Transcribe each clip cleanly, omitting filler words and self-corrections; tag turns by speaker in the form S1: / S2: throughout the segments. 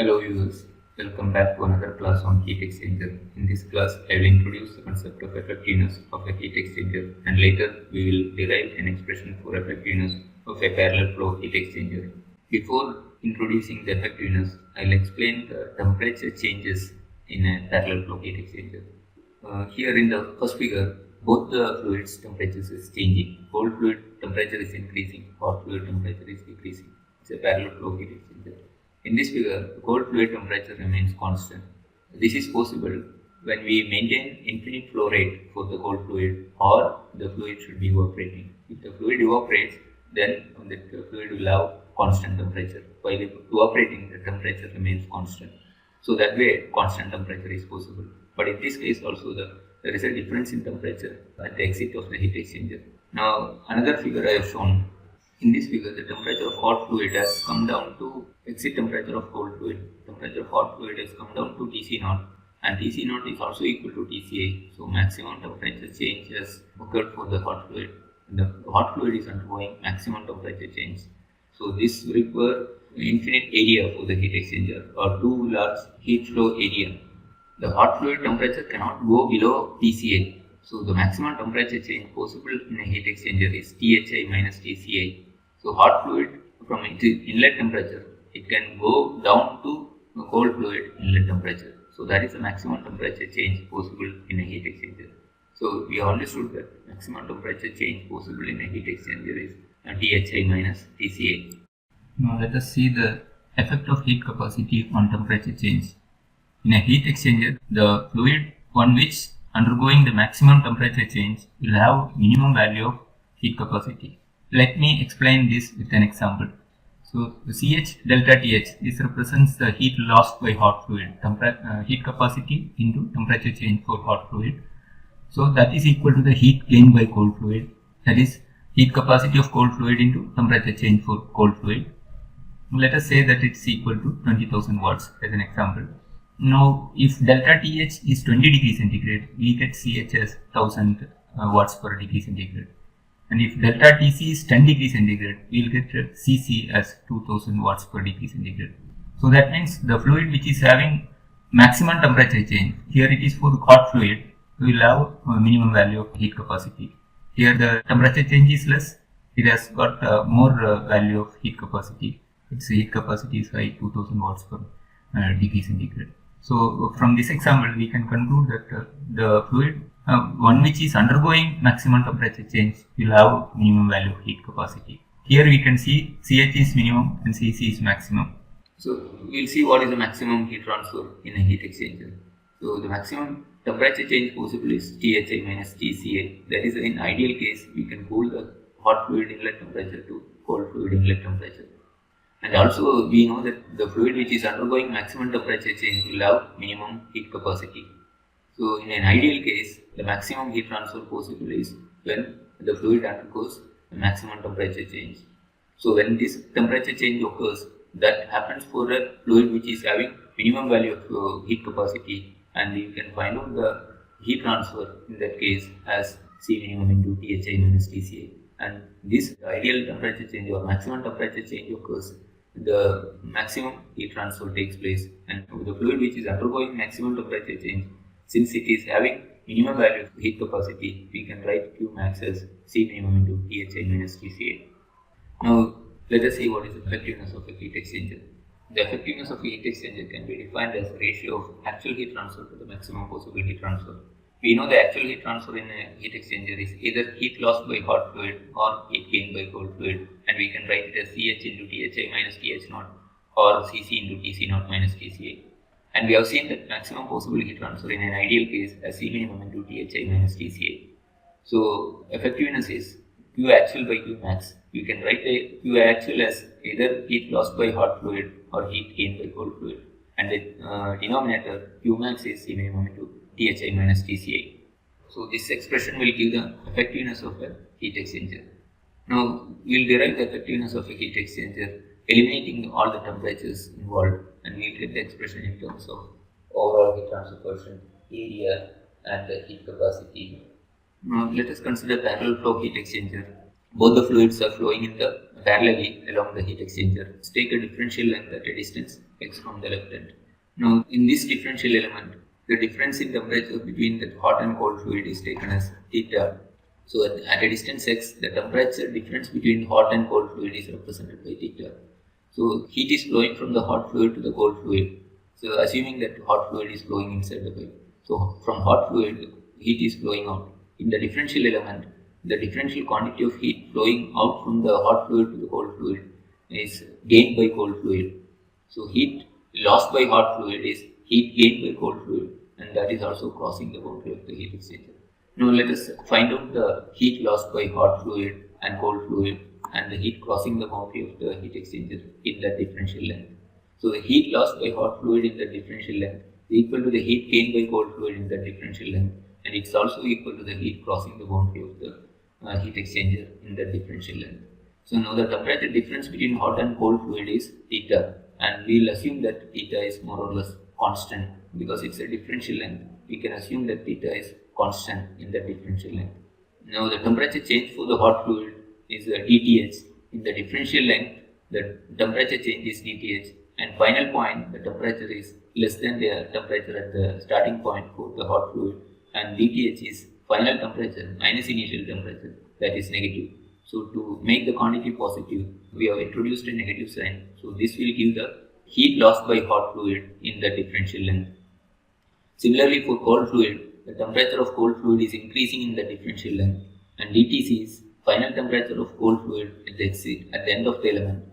S1: Hello viewers, welcome back to another class on heat exchanger. In this class, I will introduce the concept of effectiveness of a heat exchanger, and later we will derive an expression for effectiveness of a parallel flow heat exchanger. Before introducing the effectiveness, I will explain the temperature changes in a parallel flow heat exchanger. Here in the first figure, both the fluids temperatures is changing. Cold fluid temperature is increasing, hot fluid temperature is decreasing. It's a parallel flow heat exchanger. In this figure, the cold fluid temperature remains constant. This is possible when we maintain infinite flow rate for the cold fluid, or the fluid should be evaporating. If the fluid evaporates, then the fluid will have constant temperature. While evaporating, the temperature remains constant. So that way, constant temperature is possible. But in this case also, there is a difference in temperature at the exit of the heat exchanger. Now, another figure I have shown. In this figure, the temperature of hot fluid has come down to exit temperature of cold fluid. Temperature of hot fluid has come down to Tc0, and Tc0 is also equal to Tci. So maximum temperature change has occurred for the hot fluid. The hot fluid is undergoing maximum temperature change. So this will require infinite area for the heat exchanger, or too large heat flow area. The hot fluid temperature cannot go below Tci. So the maximum temperature change possible in a heat exchanger is Thi minus Tci. So hot fluid from its inlet temperature, it can go down to cold fluid inlet temperature. So that is the maximum temperature change possible in a heat exchanger. So we understood that maximum temperature change possible in a heat exchanger is Thi minus Tci.
S2: Now let us see the effect of heat capacity on temperature change. In a heat exchanger, the fluid on which undergoing the maximum temperature change will have minimum value of heat capacity. Let me explain this with an example. So the Ch delta Th, this represents the heat lost by hot fluid, heat capacity into temperature change for hot fluid. So that is equal to the heat gained by cold fluid, that is heat capacity of cold fluid into temperature change for cold fluid. Let us say that it's equal to 20,000 watts as an example. Now, if delta Th is 20 degrees centigrade, we get Ch as 1000 watts per degree centigrade. And if delta Tc is 10 degrees centigrade, we will get Cc as 2000 watts per degree centigrade. So that means the fluid which is having maximum temperature change, here it is for hot fluid, we will have a minimum value of heat capacity. Here the temperature change is less, it has got more value of heat capacity. Its heat capacity is high, 2000 watts per degree centigrade. So from this example, we can conclude that the fluid, one which is undergoing maximum temperature change, will have minimum value of heat capacity. Here we can see Ch is minimum and Cc is maximum.
S1: So we will see what is the maximum heat transfer in a heat exchanger. So the maximum temperature change possible is Thi minus Tca. That is, in ideal case, we can cool the hot fluid inlet temperature to cold fluid inlet temperature. And also we know that the fluid which is undergoing maximum temperature change will have minimum heat capacity. So in an ideal case, the maximum heat transfer possible is when the fluid undergoes the maximum temperature change. So when this temperature change occurs, that happens for a fluid which is having minimum value of heat capacity, and you can find out the heat transfer in that case as C minimum into Thi minus Tca. And this ideal temperature change or maximum temperature change occurs, the maximum heat transfer takes place, and the fluid which is undergoing maximum temperature change, since it is having minimum value of heat capacity, we can write Qmax as C minimum into Thi minus Tca. Now let us see what is the effectiveness of a heat exchanger. The effectiveness of a heat exchanger can be defined as the ratio of actual heat transfer to the maximum possible heat transfer. We know the actual heat transfer in a heat exchanger is either heat lost by hot fluid or heat gained by cold fluid, and we can write it as Ch into Thi minus Th0 or Cc into Tc0 minus Tca. And we have seen that maximum possible heat transfer in an ideal case as C minimum into Thi minus Tca. So effectiveness is Q actual by Q max. You can write a Q actual as either heat lost by hot fluid or heat gained by cold fluid, and the denominator Q max is C minimum into Thi minus Tca. So this expression will give the effectiveness of a heat exchanger. Now we will derive the effectiveness of a heat exchanger eliminating all the temperatures involved, and we will get the expression in terms of overall heat transfer coefficient, area, and the heat capacity. Now let us consider parallel flow heat exchanger. Both the fluids are flowing in the parallelly along the heat exchanger. Let's take a differential length at a distance x from the left hand. Now in this differential element, the difference in temperature between the hot and cold fluid is taken as theta. So at a distance x, the temperature difference between hot and cold fluid is represented by theta. So heat is flowing from the hot fluid to the cold fluid. So assuming that hot fluid is flowing inside the pipe. So from hot fluid, heat is flowing out. In the differential element, the differential quantity of heat flowing out from the hot fluid to the cold fluid is gained by cold fluid. So heat lost by hot fluid is heat gained by cold fluid, and that is also crossing the boundary of the heat exchanger. Now let us find out the heat lost by hot fluid and cold fluid and the heat crossing the boundary of the heat exchanger in the differential length. So the heat lost by hot fluid in the differential length is equal to the heat gained by cold fluid in the differential length, and it's also equal to the heat crossing the boundary of the heat exchanger in the differential length. So now the temperature difference between hot and cold fluid is theta, and we'll assume that theta is more or less constant because it's a differential length. We can assume that theta is constant in the differential length. Now the temperature change for the hot fluid is dTh. In the differential length, the temperature change is dTh, and final point the temperature is less than the temperature at the starting point for the hot fluid, and dTh is final temperature minus initial temperature, that is negative. So to make the quantity positive, we have introduced a negative sign. So this will give the heat lost by hot fluid in the differential length. Similarly, for cold fluid, the temperature of cold fluid is increasing in the differential length, and dTc is final temperature of cold fluid at the end of the element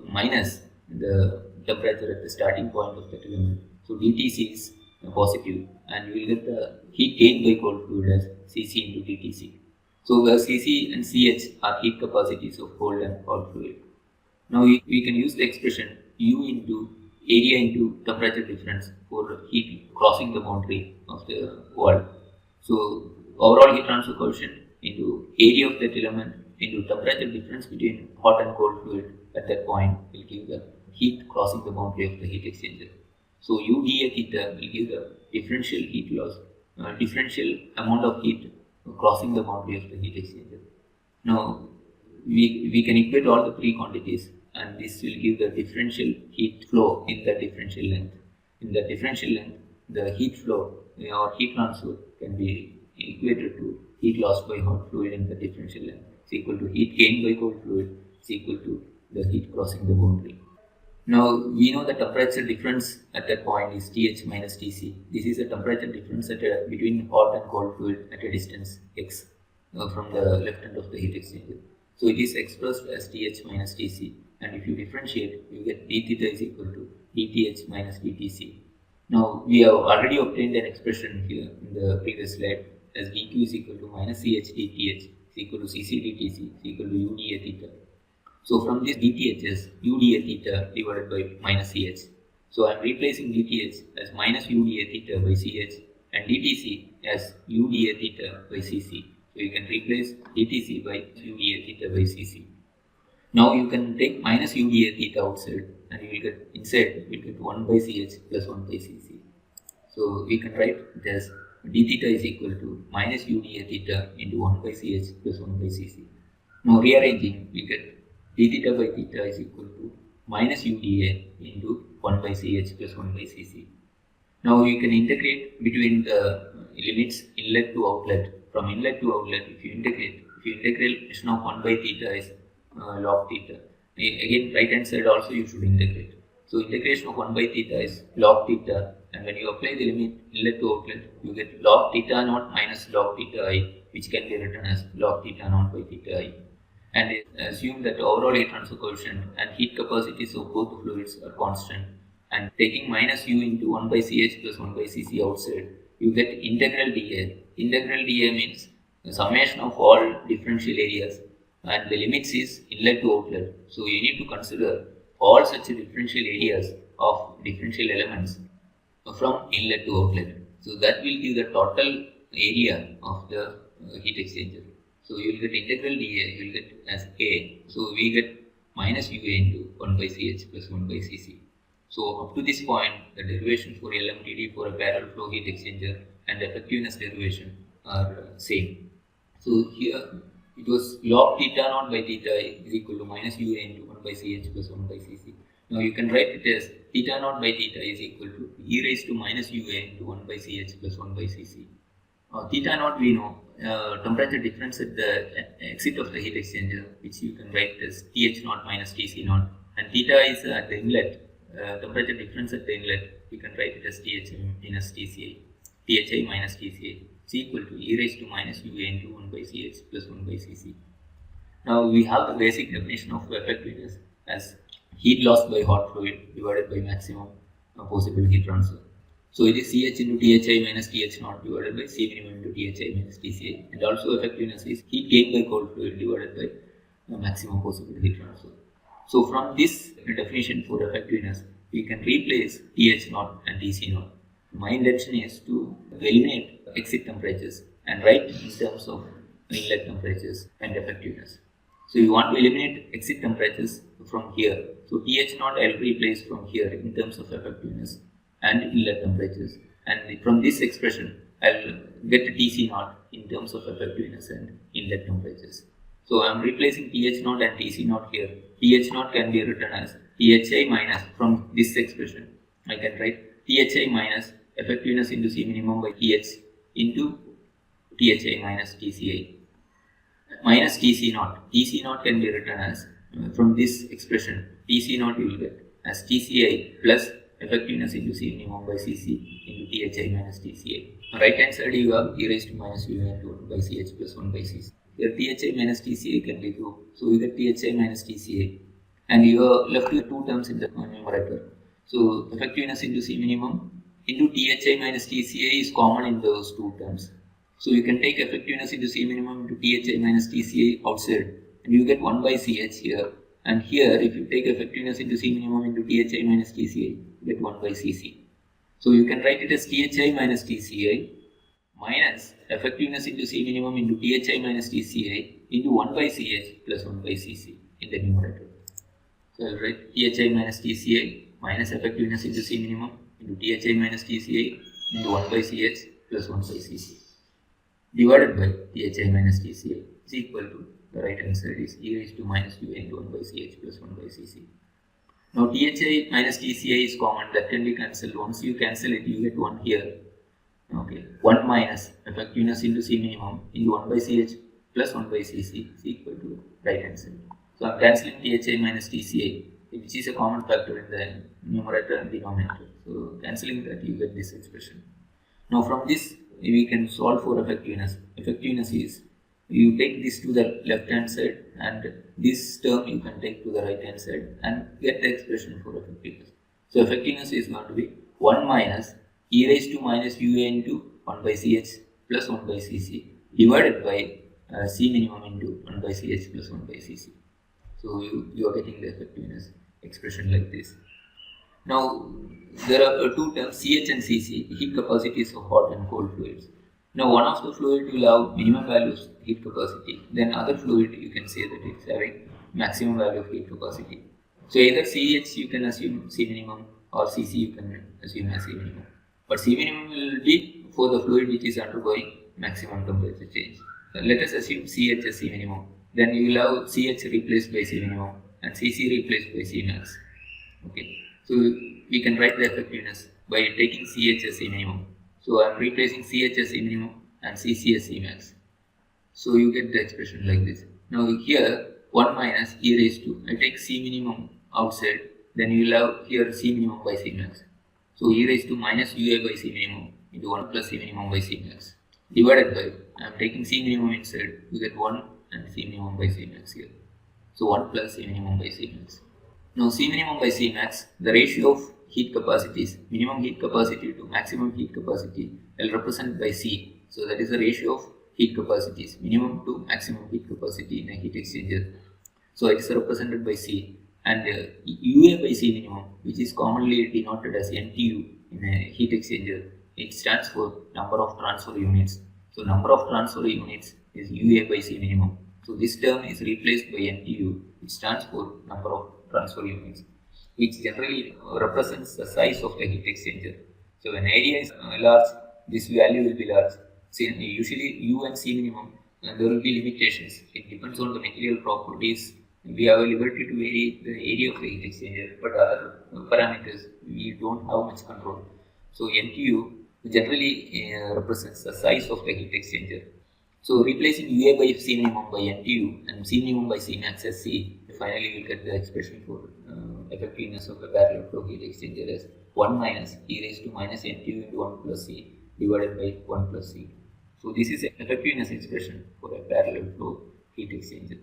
S1: minus the temperature at the starting point of that element. So dTc is positive, and you will get the heat gained by cold fluid as Cc into dTc. So where Cc and Ch are heat capacities of cold and hot fluid. Now we can use the expression U into area into temperature difference for heat crossing the boundary of the wall. So overall heat transfer coefficient into area of that element into temperature difference between hot and cold fluid at that point will give the heat crossing the boundary of the heat exchanger. So U dA theta will give the differential heat loss, differential amount of heat crossing the boundary of the heat exchanger. Now we can equate all the three quantities, and this will give the differential heat flow in the differential length. In the differential length, the heat flow or heat transfer can be equated to heat lost by hot fluid in the differential length. It's equal to heat gained by cold fluid. It's equal to the heat crossing the boundary. Now we know the temperature difference at that point is Th minus Tc. This is the temperature difference between hot and cold fluid at a distance x from the left end of the heat exchanger. So it is expressed as Th minus Tc, and if you differentiate, you get d theta is equal to dTh minus dTc. Now we have already obtained an expression here in the previous slide as dq is equal to minus Ch dTh is equal to Cc dTc is equal to U dA theta. So from this dTh is U dA theta divided by minus Ch. So I am replacing dTh as minus U dA theta by Ch and dTc as U dA theta by Cc. So you can replace dTc by U dA theta by Cc. Now you can take minus U dA theta outside, and you will get inside you will get 1 by Ch plus 1 by Cc. So we can write it as d theta is equal to minus U dA theta into 1 by Ch plus 1 by Cc. Now rearranging, we get d theta by theta is equal to minus U dA into 1 by Ch plus 1 by Cc. Now you can integrate between the limits inlet to outlet. From inlet to outlet, if you integration of 1 by theta is log theta. Again, right hand side also you should integrate. So integration of 1 by theta is log theta, and when you apply the limit inlet to outlet, you get log theta naught minus log theta I, which can be written as log theta naught by theta I. And assume that overall heat transfer coefficient and heat capacities of both the fluids are constant, and taking minus U into 1 by Ch plus 1 by Cc outside, you get integral dA. Integral dA means the summation of all differential areas, and the limits is inlet to outlet. So you need to consider all such differential areas of differential elements from inlet to outlet. So that will give the total area of the heat exchanger. So you will get integral dA, you will get as A. So we get minus UA into 1 by Ch plus 1 by Cc. So up to this point, the derivation for LMTD for a parallel flow heat exchanger and effectiveness derivation are same. So here it was log theta naught by theta is equal to minus UA into 1 by Ch plus 1 by Cc. Now you can write it as theta naught by theta is equal to e raised to minus ua into 1 by ch plus 1 by cc. Theta naught we know, temperature difference at the exit of the heat exchanger, which you can write as Th naught minus Tc naught, and theta is at the inlet, temperature difference at the inlet, we can write it as Thi minus Tca, Thi minus Tca is equal to e raised to minus ua into 1 by Ch plus 1 by Cc. Now we have the basic definition of effectiveness as heat loss by hot fluid divided by maximum possible heat transfer. So it is Ch into Thi minus Th naught divided by C minimum into Thi minus Tca, and also effectiveness is heat gained by cold fluid divided by maximum possible heat transfer. So from this definition for effectiveness, we can replace Th naught and Tc naught. My intention is to eliminate exit temperatures and write in terms of inlet temperatures and effectiveness. So you want to eliminate exit temperatures from here. So Th naught I will replace from here in terms of effectiveness and inlet temperatures, and from this expression I will get Tc naught in terms of effectiveness and inlet temperatures. So I am replacing Th naught and Tc naught here. Th naught can be written as Thi minus, from this expression I can write Thi minus effectiveness into C minimum by Th into Thi minus Tci minus Tc naught. Tc naught can be written as, from this expression, Tc naught you will get as Tci plus effectiveness into C minimum by Cc into Thi minus Tca. On right hand side you have e raised to minus ua into 1 by Ch plus 1 by Cc. Here Thi minus Tca can be removed, so you get Thi minus Tca, and you are left with two terms in the numerator. So effectiveness into C minimum into Thi minus Tca is common in those two terms. So you can take effectiveness into C minimum into Thi minus Tca outside, and you get 1 by Ch here. And here, if you take effectiveness into C minimum into Thi minus Tca, you get 1 by Cc. So you can write it as Thi minus Tca minus effectiveness into C minimum into Thi minus Tca into 1 by Ch plus 1 by Cc in the numerator. So I will write Thi minus Tca minus effectiveness into C minimum into Thi minus Tca into 1 by Ch plus 1 by Cc divided by Thi minus Tca is equal to, the right hand side is e raised to minus ua into 1 by Ch plus 1 by Cc. Now Thi minus Tca is common, that can be cancelled. Once you cancel it, you get 1 here. Okay, 1 minus effectiveness into C minimum into 1 by Ch plus 1 by Cc is equal to right hand side. So I am cancelling Thi minus Tca, which is a common factor in the numerator and denominator. So cancelling that, you get this expression. Now from this we can solve for effectiveness. Effectiveness is, you take this to the left hand side and this term you can take to the right hand side and get the expression for effectiveness. So effectiveness is going to be 1 minus e raised to minus ua into 1 by Ch plus 1 by Cc divided by C minimum into 1 by Ch plus 1 by Cc. So you are getting the effectiveness expression like this. Now there are two terms, Ch and Cc, heat capacities of hot and cold fluids. Now one of the fluid will have minimum values heat capacity, then other fluid you can say that it's having maximum value of heat capacity. So either Ch you can assume C minimum or Cc you can assume as C minimum. But C minimum will be for the fluid which is undergoing maximum temperature change. Let us assume Ch as C minimum. Then you will have Ch replaced by C minimum and Cc replaced by C max. Okay. So we can write the effectiveness by taking Ch as C minimum. So I am replacing Ch as C minimum and Cc as C max. So you get the expression like this. Now here 1 minus e raised to, I take C minimum outside, then you will have here C minimum by C max. So e raised to minus ua by C minimum into 1 plus C minimum by C max divided by, I am taking C minimum inside, you get 1 and C minimum by C max here. So 1 plus C minimum by C max. Now C minimum by C max, the ratio of heat capacities, minimum heat capacity to maximum heat capacity, I will represent by C. So that is the ratio of heat capacities, minimum to maximum heat capacity in a heat exchanger. So it is represented by C, and UA by C minimum, which is commonly denoted as NTU in a heat exchanger, it stands for number of transfer units. So number of transfer units is UA by C minimum. So this term is replaced by NTU, which stands for number of transfer units, which generally represents the size of the heat exchanger. So when area is large, this value will be large. So usually U and C minimum, there will be limitations. It depends on the material properties we have a liberty to vary the area of the heat exchanger, but other parameters we don't have much control. So NTU generally represents the size of the heat exchanger. So replacing UA by C minimum by NTU and C minimum by C max as C, finally we'll get the expression for effectiveness of a parallel flow heat exchanger as 1 minus e raised to minus NTU into 1 plus C divided by 1 plus C. So this is effectiveness expression for a parallel flow heat exchanger.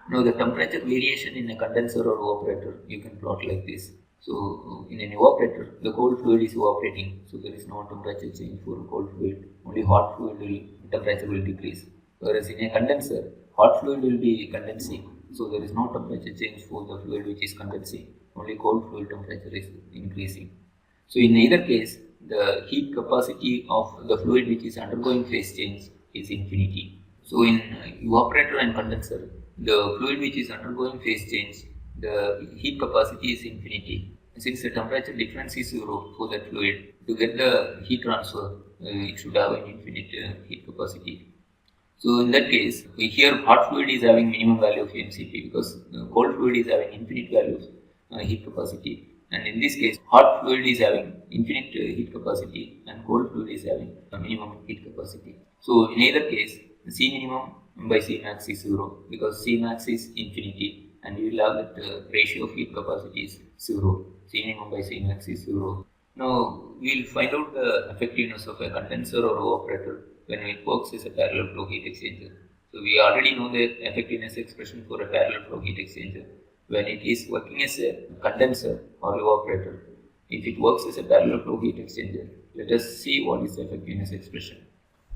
S1: Now the temperature variation in a condenser or evaporator you can plot like this. So in an evaporator, the cold fluid is evaporating, so there is no temperature change for cold fluid. Only hot fluid temperature will decrease. Whereas in a condenser, hot fluid will be condensing, so there is no temperature change for the fluid which is condensing. Only cold fluid temperature is increasing. So in either case, the heat capacity of the fluid which is undergoing phase change is infinity. So in evaporator and condenser, the fluid which is undergoing phase change, the heat capacity is infinity. Since the temperature difference is 0 for that fluid, to get the heat transfer, it should have an infinite heat capacity. So in that case, here hot fluid is having minimum value of MCP because cold fluid is having infinite value of heat capacity. And in this case, hot fluid is having infinite heat capacity and cold fluid is having a minimum heat capacity. So in either case, C minimum by C max is 0 because C max is infinity and you will have that ratio of heat capacity is 0. C minimum by C max is 0. Now we will find out the effectiveness of a condenser or evaporator when it works as a parallel flow heat exchanger. So we already know the effectiveness expression for a parallel flow heat exchanger. When it is working as a condenser or evaporator, if it works as a parallel flow heat exchanger, let us see what is the effectiveness expression.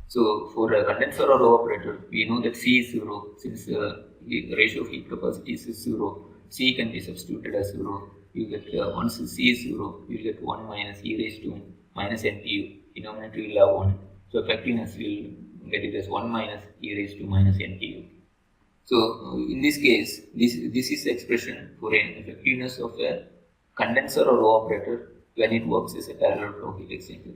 S1: So for a condenser or evaporator, we know that C is 0 since the ratio of heat capacity is 0. C can be substituted as 0. You get once C is 0, you will get 1 minus e raised to minus NTU. Denominator will have 1. So effectiveness will get it as 1 minus e raised to minus NTU. So in this case, this is the expression for an effectiveness of a condenser or evaporator when it works as a parallel flow heat exchanger.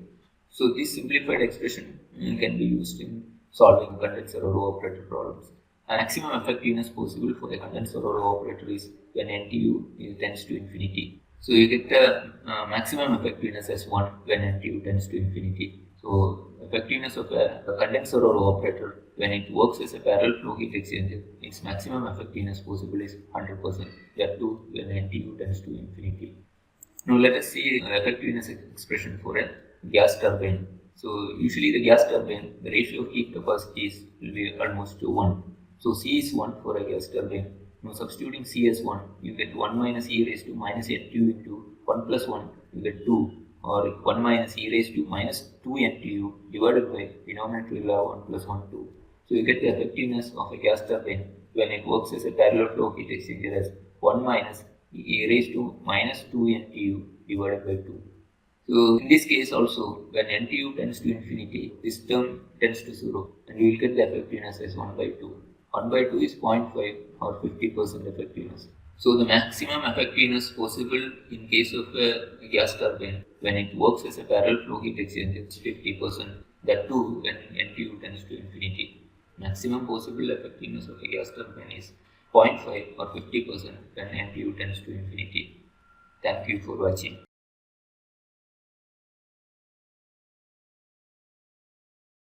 S1: So this simplified expression can be used in solving condenser or evaporator problems. A maximum effectiveness possible for a condenser or evaporator is when NTU tends to infinity. So you get the maximum effectiveness as 1 when NTU tends to infinity. So effectiveness of a condenser or evaporator when it works as a parallel flow heat exchanger, its maximum effectiveness possible is 100%. That too when NTU tends to infinity. Now let us see the effectiveness expression for a gas turbine. So usually the gas turbine, the ratio of heat capacities will be almost 1. So C is 1 for a gas turbine. Now substituting C as 1, you get 1 minus e raised to minus NTU into 1 plus 1, you get 2. Or 1 minus e raised to minus 2 NTU divided by denominator will have 1 plus 1, 2. So you get the effectiveness of a gas turbine when it works as a parallel flow heat exchanger as 1 minus e raised to minus 2 NTU divided by 2. So in this case also, when NTU tends to infinity, this term tends to 0 and you will get the effectiveness as 1 by 2. 1 by 2 is 0.5 or 50% effectiveness. So the maximum effectiveness possible in case of a gas turbine when it works as a parallel flow heat exchanger is 50%. That too when NTU tends to infinity. Maximum possible effectiveness of a gas turbine is 0.5 or 50% when NTU tends to infinity. Thank you for watching.